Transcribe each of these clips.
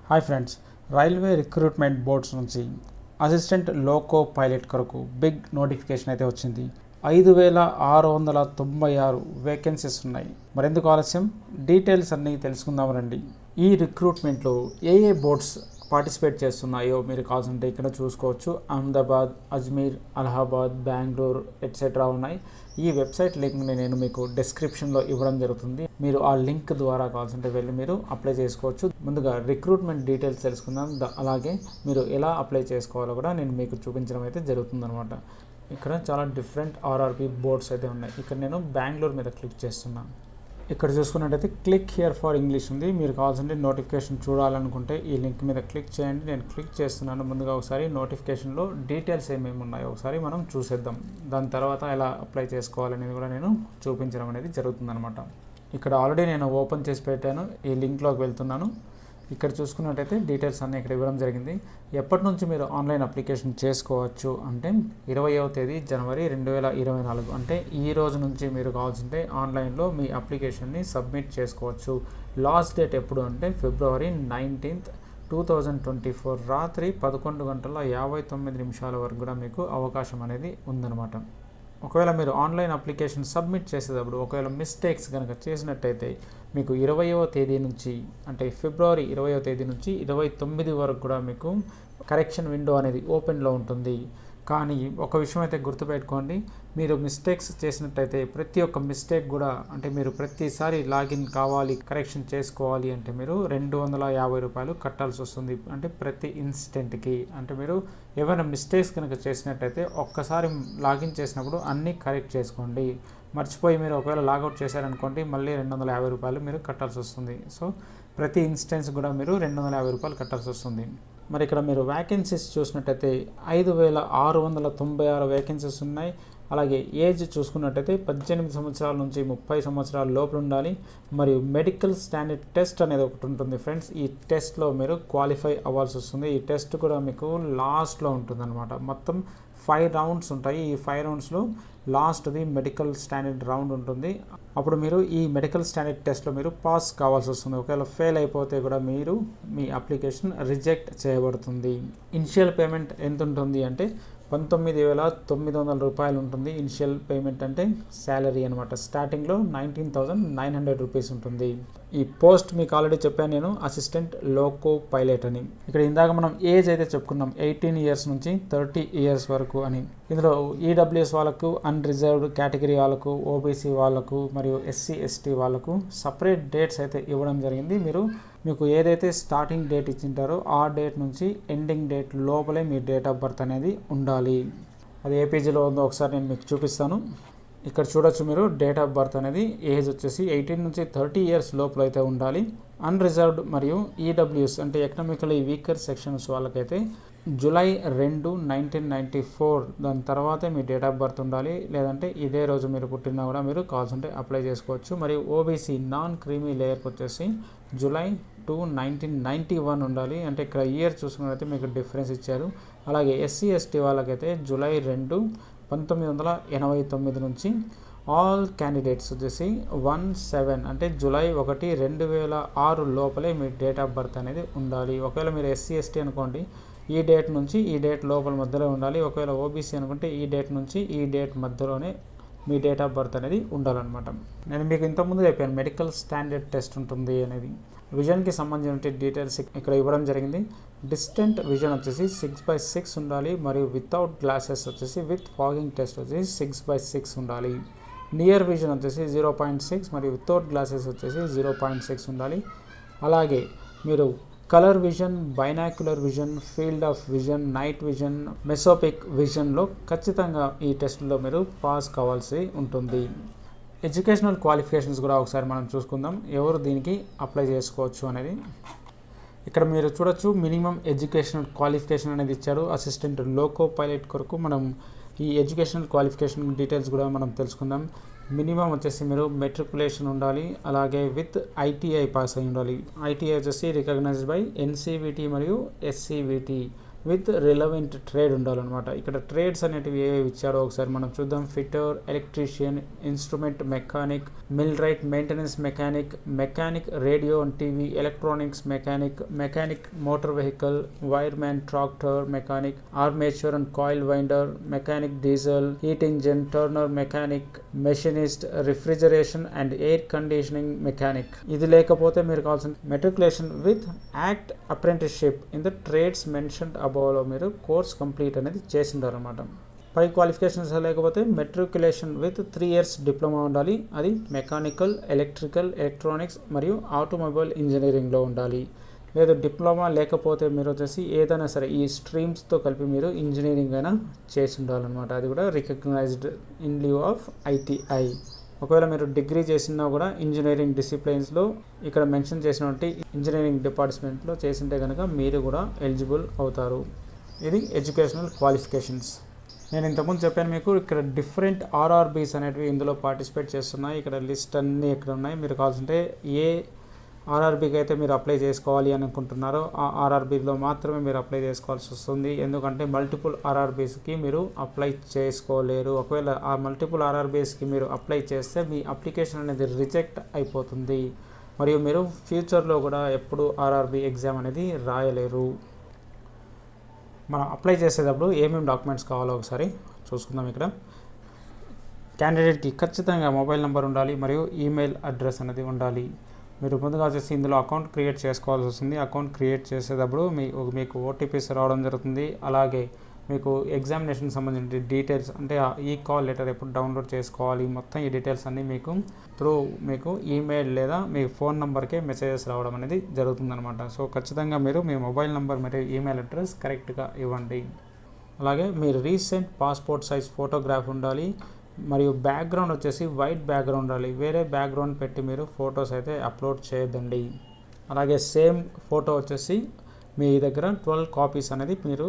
Hi friends, railway recruitment boards నుంచి assistant loco pilot కొరకు big notification అయితే వచ్చింది. 5,696 వేకెన్సీస్ ఉన్నాయి. మరెందుకు ఆలస్యం, డీటెయిల్స్ అన్నీ తెలుసుకుందాం రండి. ఈ రిక్రూట్మెంట్లో ఏ బోర్డ్స్ పార్టిసిపేట్ చేస్తున్నాయో మీరు కావాల్సింటే ఇక్కడ చూసుకోవచ్చు. అహ్మదాబాద్, అజ్మీర్, అలహాబాద్, బెంగళూరు ఎట్సెట్రా ఉన్నాయి. ఈ వెబ్సైట్ లింక్ని నేను మీకు డిస్క్రిప్షన్లో ఇవ్వడం జరుగుతుంది. మీరు ఆ లింక్ ద్వారా కావాల్సింటే వెళ్ళి మీరు అప్లై చేసుకోవచ్చు. ముందుగా రిక్రూట్మెంట్ డీటెయిల్స్ తెలుసుకుందాం. అలాగే మీరు ఎలా అప్లై చేసుకోవాలో కూడా నేను మీకు చూపించడం అయితే జరుగుతుందన్నమాట. ఇక్కడ చాలా డిఫరెంట్ ఆర్ఆర్బీ బోర్డ్స్ అయితే ఉన్నాయి. ఇక్కడ నేను బెంగళూరు మీద క్లిక్ చేస్తున్నాను. ఇక్కడ చూసుకున్నట్టయితే క్లిక్ హియర్ ఫర్ ఇంగ్లీష్ ఉంది. మీరు కావాల్సింటే నోటిఫికేషన్ చూడాలనుకుంటే ఈ లింక్ మీద క్లిక్ చేయండి. నేను క్లిక్ చేస్తున్నాను. ముందుగా ఒకసారి నోటిఫికేషన్లో డీటెయిల్స్ ఏమేమి ఉన్నాయో ఒకసారి మనం చూసేద్దాం. దాని తర్వాత ఎలా అప్లై చేసుకోవాలనేది కూడా నేను చూపించడం అనేది జరుగుతుందన్నమాట. ఇక్కడ ఆల్రెడీ నేను ఓపెన్ చేసి పెట్టాను. ఈ లింక్లోకి వెళ్తున్నాను. ఇక్కడ చూసుకున్నట్టయితే డీటెయిల్స్ అన్నీ ఇక్కడ ఇవ్వడం జరిగింది. ఎప్పటి నుంచి మీరు ఆన్లైన్ అప్లికేషన్ చేసుకోవచ్చు అంటే 20వ తేదీ జనవరి 2024 అంటే ఈ రోజు నుంచి మీరు కావాల్సింటే ఆన్లైన్లో మీ అప్లికేషన్ని సబ్మిట్ చేసుకోవచ్చు. లాస్ట్ డేట్ ఎప్పుడు అంటే February 19th, 2024 రాత్రి 11:59 వరకు కూడా మీకు అవకాశం అనేది ఉందన్నమాట. ఒకవేళ మీరు ఆన్లైన్ అప్లికేషన్ సబ్మిట్ చేసేటప్పుడు ఒకవేళ మిస్టేక్స్ కనుక చేసినట్టయితే మీకు 20వ తేదీ నుంచి అంటే February 20వ తేదీ నుంచి 29 వరకు కూడా మీకు కరెక్షన్ విండో అనేది ఓపెన్లో ఉంటుంది. కానీ ఒక విషయం అయితే గుర్తుపెట్టుకోండి, మీరు మిస్టేక్స్ చేసినట్టయితే ప్రతి ఒక్క మిస్టేక్ కూడా అంటే మీరు ప్రతిసారి లాగిన్ కావాలి, కరెక్షన్ చేసుకోవాలి అంటే మీరు ₹250 కట్టాల్సి వస్తుంది. అంటే ప్రతి ఇన్స్టెంట్కి. అంటే మీరు ఏమైనా మిస్టేక్స్ కనుక చేసినట్టయితే ఒక్కసారి లాగిన్ చేసినప్పుడు అన్నీ కరెక్ట్ చేసుకోండి. మర్చిపోయి మీరు ఒకవేళ లాగౌట్ చేశారనుకోండి మళ్ళీ ₹250 మీరు కట్టాల్సి వస్తుంది. సో ప్రతి ఇన్స్టెన్స్ కూడా మీరు ₹250 కట్టాల్సి వస్తుంది. మరి ఇక్కడ మీరు వ్యాకెన్సీస్ చూసినట్టయితే 5,696 వేకెన్సీస్ ఉన్నాయి. అలాగే ఏజ్ చూసుకున్నట్టయితే 18 సంవత్సరాల నుంచి 30 సంవత్సరాల లోపల ఉండాలి. మరియు మెడికల్ స్టాండర్డ్ టెస్ట్ అనేది ఒకటి ఉంటుంది ఫ్రెండ్స్. ఈ టెస్ట్లో మీరు క్వాలిఫై అవ్వాల్సి వస్తుంది. ఈ టెస్ట్ కూడా మీకు లాస్ట్లో ఉంటుందన్నమాట. మొత్తం 5 రౌండ్స్ ఉంటాయి. ఈ 5 రౌండ్స్లో లాస్ట్ది మెడికల్ స్టాండర్డ్ రౌండ్ ఉంటుంది. అప్పుడు మీరు ఈ మెడికల్ స్టాండర్డ్ టెస్ట్లో మీరు పాస్ కావాల్సి వస్తుంది. ఒకవేళ ఫెయిల్ అయిపోతే కూడా మీరు మీ అప్లికేషన్ రిజెక్ట్ చేయబడుతుంది. ఇనిషియల్ పేమెంట్ ఎంత ఉంటుంది అంటే ₹19,900 ఉంటుంది. ఇనిషియల్ పేమెంట్ అంటే శాలరీ అనమాట. స్టార్టింగ్లో ₹19,900 ఉంటుంది. ఈ పోస్ట్ మీకు ఆల్రెడీ చెప్పాను నేను, అసిస్టెంట్ లోకో పైలట్ అని. ఇక్కడ ఇందాక మనం ఏజ్ అయితే చెప్పుకున్నాం 18 ఇయర్స్ నుంచి 30 ఇయర్స్ వరకు అని. ఇందులో ఈడబ్ల్యూఎస్ వాళ్ళకు, అన్రిజర్వ్డ్ కేటగిరీ వాళ్ళకు, ఓబీసీ వాళ్ళకు మరియు ఎస్సీ ఎస్టీ వాళ్ళకు సపరేట్ డేట్స్ అయితే ఇవ్వడం జరిగింది. మీకు ఏదైతే స్టార్టింగ్ డేట్ ఇచ్చింటారో ఆ డేట్ నుంచి ఎండింగ్ డేట్ లోపలే మీ డేట్ ఆఫ్ బర్త్ అనేది ఉండాలి. అది ఏ పేజీలో ఉందో ఒకసారి నేను మీకు చూపిస్తాను. ఇక్కడ చూడొచ్చు మీరు డేట్ ఆఫ్ బర్త్ అనేది ఏజ్ వచ్చేసి 18 నుంచి 30 ఇయర్స్ లోపల అయితే ఉండాలి. అన్రిజర్వ్డ్ మరియు ఈడబ్ల్యూఎస్ అంటే ఎకనామికలీ వీకర్ సెక్షన్స్ వాళ్ళకైతే July 2, 1994 దాని తర్వాతే మీ డేట్ ఆఫ్ బర్త్ ఉండాలి. లేదంటే ఇదే రోజు మీరు పుట్టినా కూడా మీరు కావాల్సింటే అప్లై చేసుకోవచ్చు. మరియు ఓబీసీ నాన్ క్రీమీ లేయర్కి వచ్చేసి July 2, 1991 ఉండాలి. అంటే ఇక్కడ ఇయర్ చూసుకున్నట్లయితే మీకు డిఫరెన్స్ ఇచ్చారు. అలాగే ఎస్సీ ఎస్టీ వాళ్ళకైతే July 2, 1989 నుంచి ఆల్ క్యాండిడేట్స్ వచ్చేసి 1/7 అంటే July 1, 2006 లోపలే మీ డేట్ ఆఫ్ బర్త్ అనేది ఉండాలి. ఒకవేళ మీరు ఎస్సీ ఎస్టీ అనుకోండి ఈ డేట్ నుంచి ఈ డేట్ లోపల మధ్యలో ఉండాలి. ఒకవేళ ఓబీసీ అనుకుంటే ఈ డేట్ నుంచి ఈ డేట్ మధ్యలోనే మీ డేట్ ఆఫ్ బర్త్ అనేది ఉండాలన్నమాట. నేను మీకు ఇంతకుముందు చెప్పాను మెడికల్ స్టాండర్డ్ టెస్ట్ ఉంటుంది అనేది. విజన్కి సంబంధించిన డీటెయిల్స్ ఇక్కడ ఇవ్వడం జరిగింది. డిస్టెంట్ విజన్ వచ్చేసి 6/6 ఉండాలి. మరియు వితౌట్ గ్లాసెస్ వచ్చేసి విత్ ఫాగింగ్ టెస్ట్ వచ్చేసి 6/6 ఉండాలి. నియర్ విజన్ వచ్చేసి 0.6 మరియు వితౌట్ గ్లాసెస్ వచ్చేసి 0.6 ఉండాలి. అలాగే మీరు colour vision, binocular vision, field of vision, night vision, mesopic విజన్లో ఖచ్చితంగా ఈ టెస్ట్లో మీరు పాస్ కావాల్సి ఉంటుంది. ఎడ్యుకేషనల్ క్వాలిఫికేషన్స్ కూడా ఒకసారి మనం చూసుకుందాం, ఎవరు దీనికి అప్లై చేసుకోవచ్చు అనేది. ఇక్కడ మీరు చూడొచ్చు మినిమం ఎడ్యుకేషనల్ క్వాలిఫికేషన్ అనేది ఇచ్చారు అసిస్టెంట్ లోకో పైలట్ కొరకు. మనం ఈ ఎడ్యుకేషనల్ క్వాలిఫికేషన్ డీటెయిల్స్ కూడా మనం తెలుసుకుందాం. మినిమం వచ్చేసి మీరు మెట్రికులేషన్ ఉండాలి. అలాగే విత్ ఐటీఐ పాస్ అయి ఉండాలి. ఐటీఐ వచ్చేసి రికగ్నైజ్డ్ బై ఎన్సీవీటీ మరియు ఎస్సీవీటీ. విత్ రిలవెంట్ ట్రేడ్ ఉండాలన్నమాట. ఇక్కడ ట్రేడ్స్ అనేటివి ఏవి ఇచ్చారో ఒకసారి మనం చూద్దాం. Fitter, electrician, instrument mechanic, millwright, maintenance mechanic, mechanic radio and TV, electronics mechanic, mechanic motor vehicle, wireman, tractor mechanic, armature and coil winder mechanic, diesel, heat engine, turner mechanic, machinist, refrigeration and air conditioning mechanic. ఇది లేకపోతే మీరు కావాల్సిన matriculation with act apprenticeship in the trades mentioned అబోవ్లో మీరు course complete అనేది చేసిండారు అనమాట. పై qualifications లేకపోతే matriculation with 3 years diploma ఉండాలి. అది మెకానికల్, ఎలక్ట్రికల్, ఎలక్ట్రానిక్స్ మరియు ఆటోమొబైల్ ఇంజనీరింగ్లో ఉండాలి. లేదు డిప్లొమా లేకపోతే మీరు వచ్చేసి ఏదైనా సరే ఈ స్ట్రీమ్స్తో కలిపి మీరు ఇంజనీరింగ్ అయినా చేసి ఉండాలన్నమాట. అది కూడా recognised in lieu of ITI. ఒకవేళ మీరు డిగ్రీ చేసినా కూడా ఇంజనీరింగ్ డిసిప్లైన్స్లో ఇక్కడ మెన్షన్ చేసినటువంటి ఇంజనీరింగ్ డిపార్ట్మెంట్లో చేసింటే కనుక మీరు కూడా ఎలిజిబుల్ అవుతారు. ఇది ఎడ్యుకేషనల్ క్వాలిఫికేషన్స్. నేను ఇంతకుముందు చెప్పాను మీకు ఇక్కడ డిఫరెంట్ RRBs అనేటివి ఇందులో పార్టిసిపేట్ చేస్తున్నాయి. ఇక్కడ లిస్ట్ అన్నీ ఇక్కడ ఉన్నాయి. మీరు కావాల్సింటే ఏ RRBకి అయితే మీరు అప్లై చేసుకోవాలి అని అనుకుంటున్నారో ఆ RRBలో మాత్రమే మీరు అప్లై చేసుకోవాల్సి వస్తుంది. ఎందుకంటే మల్టిపుల్ RRBస్కి మీరు అప్లై చేసుకోలేరు. ఒకవేళ ఆ మల్టిపుల్ RRBస్కి మీరు అప్లై చేస్తే మీ అప్లికేషన్ అనేది రిజెక్ట్ అయిపోతుంది. మరియు మీరు ఫ్యూచర్లో కూడా ఎప్పుడు RRB ఎగ్జామ్ అనేది రాయలేరు. మనం అప్లై చేసేటప్పుడు ఏమేమి డాక్యుమెంట్స్ కావాలో ఒకసారి చూసుకుందాం. ఇక్కడ క్యాండిడేట్కి ఖచ్చితంగా మొబైల్ నెంబర్ ఉండాలి మరియు ఈమెయిల్ అడ్రస్ అనేది ఉండాలి. మీరు ముందుగా వచ్చేసి ఇందులో అకౌంట్ క్రియేట్ చేసుకోవాల్సి వస్తుంది. అకౌంట్ క్రియేట్ చేసేటప్పుడు మీకు OTPs రావడం జరుగుతుంది. అలాగే మీకు ఎగ్జామినేషన్ సంబంధించిన డీటెయిల్స్ అంటే ఈ కాల్ లెటర్ ఎప్పుడు డౌన్లోడ్ చేసుకోవాలి మొత్తం ఈ డీటెయిల్స్ అన్నీ మీకు ఈమెయిల్ లేదా మీ ఫోన్ నెంబర్కే మెసేజెస్ రావడం అనేది జరుగుతుందన్నమాట. సో ఖచ్చితంగా మీరు మీ మొబైల్ నెంబర్ మరియు ఈమెయిల్ అడ్రస్ కరెక్ట్గా ఇవ్వండి. అలాగే మీరు రీసెంట్ పాస్పోర్ట్ సైజ్ ఫోటోగ్రాఫ్ ఉండాలి. మరియు బ్యాక్గ్రౌండ్ వచ్చేసి వైట్ బ్యాక్గ్రౌండ్ ఉండాలి. వేరే బ్యాక్గ్రౌండ్ పెట్టి మీరు ఫొటోస్ అయితే అప్లోడ్ చేయొద్దండి. అలాగే సేమ్ ఫోటో వచ్చేసి మీ దగ్గర 12 కాపీస్ అనేది మీరు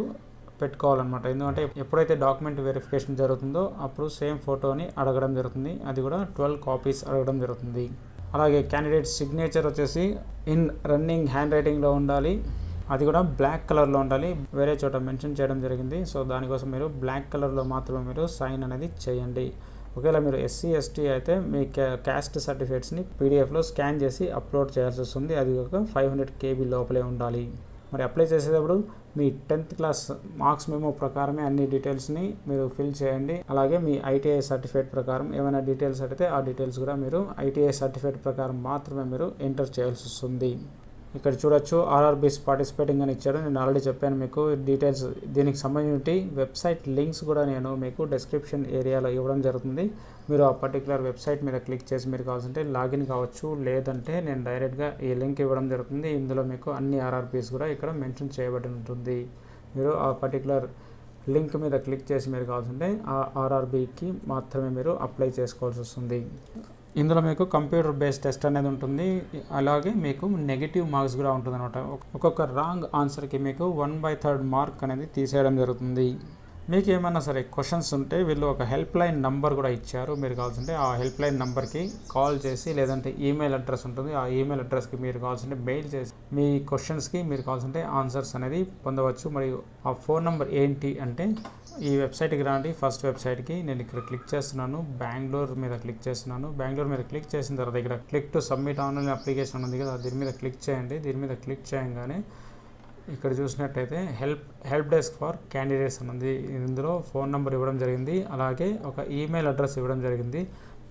పెట్టుకోవాలన్నమాట. ఎందుకంటే ఎప్పుడైతే డాక్యుమెంట్ వెరిఫికేషన్ జరుగుతుందో అప్పుడు సేమ్ ఫోటోని అడగడం జరుగుతుంది. అది కూడా 12 కాపీస్ అడగడం జరుగుతుంది. అలాగే క్యాండిడేట్ సిగ్నేచర్ వచ్చేసి ఇన్ రన్నింగ్ హ్యాండ్ రైటింగ్లో ఉండాలి. అది కూడా బ్లాక్ కలర్లో ఉండాలి. వేరే చోట మెన్షన్ చేయడం జరిగింది. సో దానికోసం మీరు బ్లాక్ కలర్లో మాత్రమే మీరు సైన్ అనేది చేయండి. ఒకవేళ మీరు SC ST అయితే మీ క్యాస్ట్ సర్టిఫికేట్స్ని PDFలో స్కాన్ చేసి అప్లోడ్ చేయాల్సి వస్తుంది. అది ఒక 500 KB లోపలే ఉండాలి. మరి అప్లై చేసేటప్పుడు మీ 10th క్లాస్ మార్క్స్ మెమో ప్రకారమే అన్ని డీటెయిల్స్ని మీరు ఫిల్ చేయండి. అలాగే మీ ITI సర్టిఫికేట్ ప్రకారం ఏమైనా డీటెయిల్స్ అడిగితే ఆ డీటెయిల్స్ కూడా మీరు ITI సర్టిఫికేట్ ప్రకారం మాత్రమే మీరు ఎంటర్ చేయాల్సి వస్తుంది. ఇక్కడ చూడొచ్చు RRBs పార్టిసిపేటింగ్ అని ఇచ్చాడు. నేను ఆల్రెడీ చెప్పాను మీకు డీటెయిల్స్. దీనికి సంబంధించి వెబ్సైట్ లింక్స్ కూడా నేను మీకు డిస్క్రిప్షన్ ఏరియాలో ఇవ్వడం జరుగుతుంది. మీరు ఆ పర్టికులర్ వెబ్సైట్ మీద క్లిక్ చేసి మీరు కావాల్సింటే లాగిన్ కావచ్చు. లేదంటే నేను డైరెక్ట్గా ఈ లింక్ ఇవ్వడం జరుగుతుంది. ఇందులో మీకు అన్ని RRBs కూడా ఇక్కడ మెన్షన్ చేయబడి ఉంటుంది. మీరు ఆ పర్టికులర్ లింక్ మీద క్లిక్ చేసి మీరు కావాల్సింటే ఆ RRBకి మాత్రమే మీరు అప్లై చేసుకోవాల్సి వస్తుంది. ఇందులో మీకు కంప్యూటర్ బేస్డ్ టెస్ట్ అనేది ఉంటుంది. అలాగే మీకు నెగిటివ్ మార్క్స్ కూడా ఉంటుంది అనమాట. ఒక్కొక్క రాంగ్ ఆన్సర్కి మీకు 1/3 మార్క్ అనేది తీసేయడం జరుగుతుంది. మీకు ఏమన్నా సరే క్వశ్చన్స్ ఉంటే వీళ్ళు ఒక హెల్ప్ లైన్ నంబర్ కూడా ఇచ్చారు. మీరు కావాల్సింటే ఆ హెల్ప్ లైన్ నెంబర్కి కాల్ చేసి లేదంటే ఈమెయిల్ అడ్రస్ ఉంటుంది. ఆ ఈమెయిల్ అడ్రస్కి మీరు కావాల్సింటే మెయిల్ చేసి మీ క్వశ్చన్స్కి మీరు కావాల్సింటే ఆన్సర్స్ అనేది పొందవచ్చు. మరియు ఆ ఫోన్ నెంబర్ ఏంటి అంటే ఈ వెబ్సైట్కి రాండి. ఫస్ట్ వెబ్సైట్కి నేను ఇక్కడ క్లిక్ చేస్తున్నాను. బెంగళూరు మీద క్లిక్ చేస్తున్నాను. బెంగళూరు మీద క్లిక్ చేసిన తర్వాత ఇక్కడ click to submit online application ఉంది కదా, దీని మీద క్లిక్ చేయండి. దీని మీద క్లిక్ చేయగానే ఇక్కడ చూసినట్టయితే హెల్ప్ డెస్క్ ఫర్ క్యాండిడేట్స్ అని ఉంది. ఇందులో ఫోన్ నెంబర్ ఇవ్వడం జరిగింది. అలాగే ఒక ఈమెయిల్ అడ్రస్ ఇవ్వడం జరిగింది.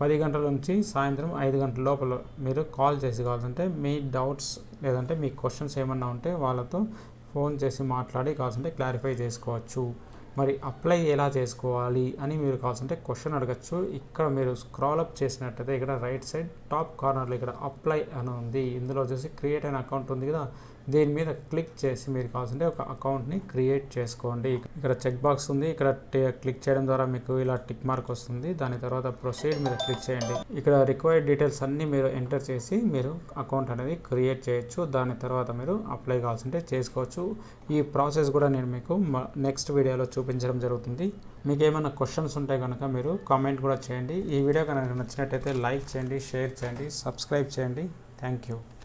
10 గంటల నుంచి సాయంత్రం 5 గంటల లోపల మీరు కాల్ చేసి కావాల్సింటే మీ డౌట్స్ లేదంటే మీ క్వశ్చన్స్ ఏమన్నా ఉంటే వాళ్ళతో ఫోన్ చేసి మాట్లాడి కావాల్సింటే క్లారిఫై చేసుకోవచ్చు. మరి అప్లై ఎలా చేసుకోవాలి అని మీరు కావాల్సింటే క్వశ్చన్ అడగచ్చు. ఇక్కడ మీరు స్క్రాల్ అప్ చేసినట్టయితే ఇక్కడ రైట్ సైడ్ టాప్ కార్నర్లో ఇక్కడ అప్లై అని ఉంది. ఇందులో వచ్చేసి క్రియేట్ అయిన అకౌంట్ ఉంది కదా, దీని మీద క్లిక్ చేసి మీరు కావాల్సింటే ఒక అకౌంట్ని క్రియేట్ చేసుకోండి. ఇక్కడ చెక్ బాక్స్ ఉంది. ఇక్కడ క్లిక్ చేయడం ద్వారా మీకు ఇలా టిక్ మార్క్ వస్తుంది. దాని తర్వాత ప్రొసీడ్ మీద క్లిక్ చేయండి. ఇక్కడ రిక్వైర్డ్ డీటెయిల్స్ అన్నీ మీరు ఎంటర్ చేసి మీరు అకౌంట్ అనేది క్రియేట్ చేయొచ్చు. దాని తర్వాత మీరు అప్లై కావాల్సింటే చేసుకోవచ్చు. ఈ ప్రాసెస్ కూడా నేను మీకు నెక్స్ట్ వీడియోలో చూపించడం జరుగుతుంది. మీకు ఏమైనా క్వశ్చన్స్ ఉంటే కనుక మీరు కామెంట్ కూడా చేయండి. ఈ వీడియో కనుక నచ్చినట్టయితే లైక్ చేయండి, షేర్ చేయండి, సబ్స్క్రైబ్ చేయండి. Thank you.